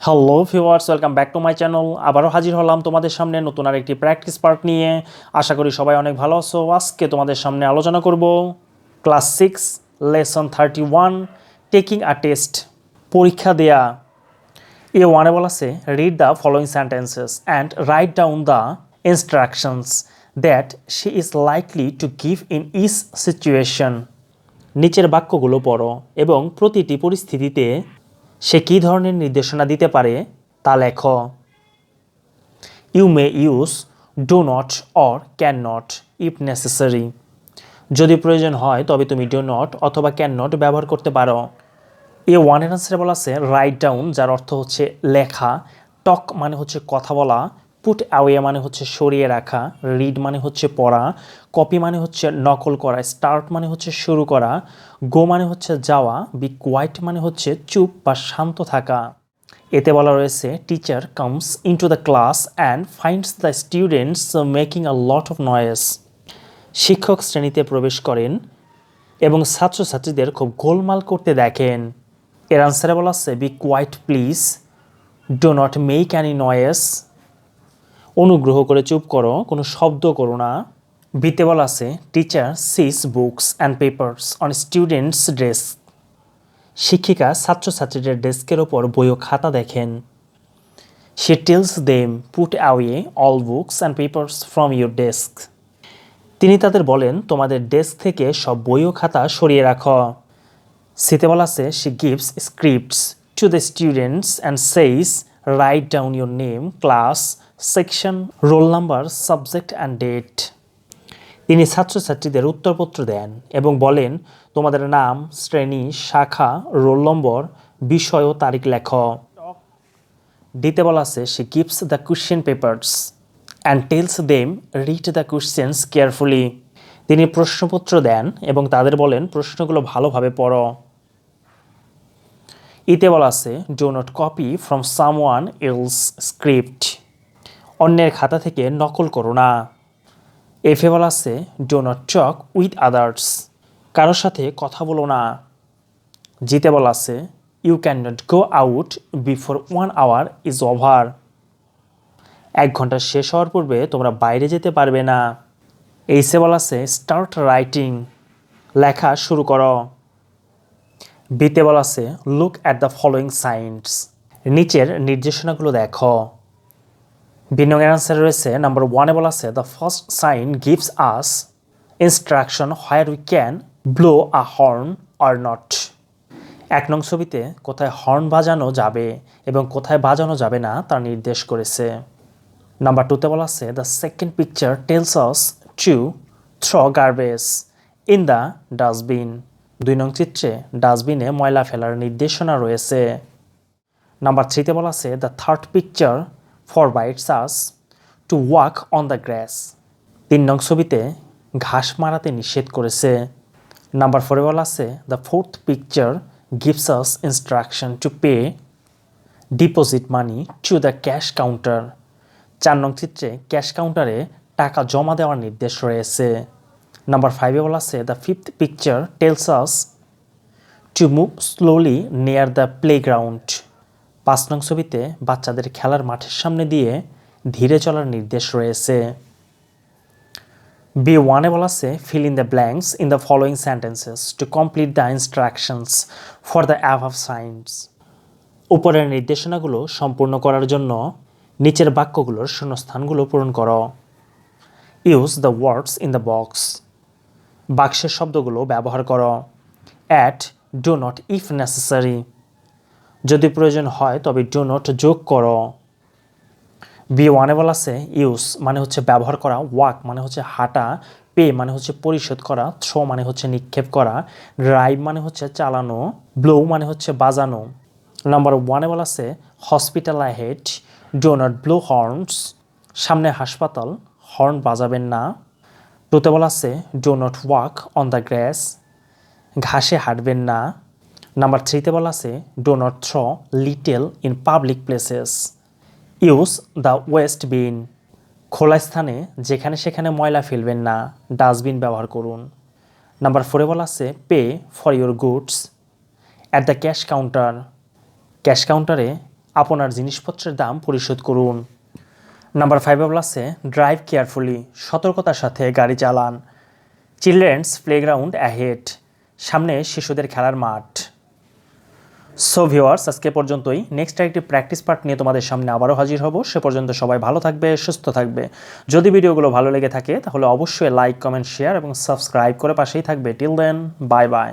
Hello viewers, welcome back to my channel. আবারও হাজির হলাম তোমাদের সামনে নতুন আর একটি প্র্যাকটিস পার্ট নিয়ে। আশা করি সবাই অনেক ভালো আছো। আজকে তোমাদের সামনে আলোচনা করব class 6 lesson 31 taking a test, পরীক্ষা দেয়া। এ ওয়ানে বলা আছে read the following sentences and write down the instructions that she is likely to give in each situation. নিচের বাক্যগুলো পড়ো এবং প্রতিটি পরিস্থিতিতে সে কী ধরনের নির্দেশনা দিতে পারে তা লেখো। You may use do not or can not if necessary. যদি প্রয়োজন হয় তবে তুমি ডু নট অথবা ক্যান নট ব্যবহার করতে পারো। এ ওয়ানের আনসারে বলা আছে রাইট ডাউন, যার অর্থ হচ্ছে লেখা। টক মানে হচ্ছে কথা বলা। পুট অ্যাওয়ে মানে হচ্ছে সরিয়ে রাখা। রিড মানে হচ্ছে পড়া। কপি মানে হচ্ছে নকল করা। স্টার্ট মানে হচ্ছে শুরু করা। গো মানে হচ্ছে যাওয়া। বি কোয়াইট মানে হচ্ছে চুপ বা শান্ত থাকা। এতে বলা রয়েছে teacher comes into the class and finds the students making a lot of noise. শিক্ষক শ্রেণীতে প্রবেশ করেন এবং ছাত্রছাত্রীদের খুব গোলমাল করতে দেখেন। এর আনসারে বলা আছে be quiet please, do not make any noise. অনুগ্রহ করে চুপ করো, কোনো শব্দ করো না। বিতে বলা আছে teacher sees books and papers on students desk. শিক্ষিকা ছাত্রছাত্রীদের ডেস্কের ওপর বই ও খাতা দেখেন। She tells them put away all books and papers from your desk. তিনি তাদের বলেন তোমাদের ডেস্ক থেকে সব বই ও খাতা সরিয়ে রাখো। সিতে বলা আছে she gives scripts to the students and says write down your name, class, section, roll number, subject and date. তিনি ছাত্রছাত্রীদের উত্তরপত্র দেন এবং বলেন তোমাদের নাম, শ্রেণী, শাখা, রোল নম্বর, বিষয় ও তারিখ লেখো। ডিতে বলা আছে she gives the question papers and tells them read the questions carefully. তিনি প্রশ্নপত্র দেন এবং তাদের বলেন প্রশ্নগুলো ভালোভাবে পড়ো। ইতে বলা আছে do not copy from someone else script. অন্যের খাতা থেকে নকল করো না। এফে বলা আছে do not talk with others. কারোর সাথে কথা বলো না। জিতে বলা আছে you can not go out before 1 hour is over. 1 ঘন্টা শেষ হওয়ার পূর্বে তোমরা বাইরে যেতে পারবে না। এইসে বলা আছে স্টার্ট রাইটিং, লেখা শুরু করো। বিতে বলা আছে look at the following science, নিচের নির্দেশনাগুলো দেখো। বিনয়ের আনসার রয়েছে নাম্বার 1-এ বলা আছে the first sign gives us instruction where we can blow a horn or not. 1 নং ছবিতে কোথায় হর্ন বাজানো যাবে এবং কোথায় বাজানো যাবে না তা নির্দেশ করেছে। নাম্বার 2-তে বলা আছে the second picture tells us to throw garbage in the dustbin. 2 নং চিত্রে ডাস্টবিনে ময়লা ফেলার নির্দেশনা রয়েছে। নাম্বার 3-তে বলা আছে the third picture forbids us to walk on the grass। 3 নং ছবিতে ঘাস মারাতে নিষেধ করেছে। নাম্বার 4-এ বলা আছে the fourth picture gives us instruction to pay deposit money to the cash counter। 4 নং চিত্রে ক্যাশ কাউন্টারে টাকা জমা দেওয়ার নির্দেশ রয়েছে। নাম্বার 5-এ বলা আছে the fifth picture tells us to move slowly near the playground। 5 নং ছবিতে বাচ্চাদের খেলার মাঠের সামনে দিয়ে ধীরে চলার নির্দেশ রয়েছে। B1-এ বলা আছে fill in the blanks in the following sentences to complete the instructions for the above signs। উপরের নির্দেশনাগুলো সম্পূর্ণ করার জন্য নিচের বাক্যগুলোর শূন্যস্থানগুলো পূরণ করো। Use the words in the box, বাক্সের শব্দগুলো ব্যবহার করো। Add, do not if necessary, যদি প্রয়োজন হয় তবে ডু নট যোগ করো। B1-এ বলা আছে ইউজ মানে হচ্ছে ব্যবহার করা, ওয়াক মানে হচ্ছে হাঁটা, পে মানে হচ্ছে পরিশোধ করা, থ্রো মানে হচ্ছে নিক্ষেপ করা, ড্রাইভ মানে হচ্ছে চালানো, ব্লো মানে হচ্ছে বাজানো। নাম্বার 1-এ বলা আছে hospital ahead, do not blow horns, সামনে হাসপাতাল, হর্ন বাজাবেন না। 2-তে বলা আছে do not walk on the grass, ঘাসে হাঁটবেন না। নাম্বার 3-তে বলা আছে do not throw litter in public places. Use the waste bin, খোলা স্থানে যেখানে সেখানে ময়লা ফেলবেন না, ডাস্টবিন ব্যবহার করুন। নাম্বার 4-এ বলা আছে pay for your goods at the cash counter, cash কাউন্টারে আপনার জিনিসপত্রের দাম পরিশোধ করুন। নাম্বার 5 বলছে ড্রাইভ কেয়ারফুলি, সতর্কতার সাথে গাড়ি চালান। চিলড্রেন্স প্লেগ্রাউন্ড অ্যাহেড, সামনে শিশুদের খেলার মাঠ। সো ভিউয়ার্স, আজকে পর্যন্তই। নেক্সট একটি প্র্যাকটিস পার্ট নিয়ে তোমাদের সামনে আবারও হাজির হব। সে পর্যন্ত সবাই ভালো থাকবে, সুস্থ থাকবে। যদি ভিডিওগুলো ভালো লেগে থাকে তাহলে অবশ্যই লাইক, কমেন্ট, শেয়ার এবং সাবস্ক্রাইব করে পাশেই থাকবে। Till then, bye by.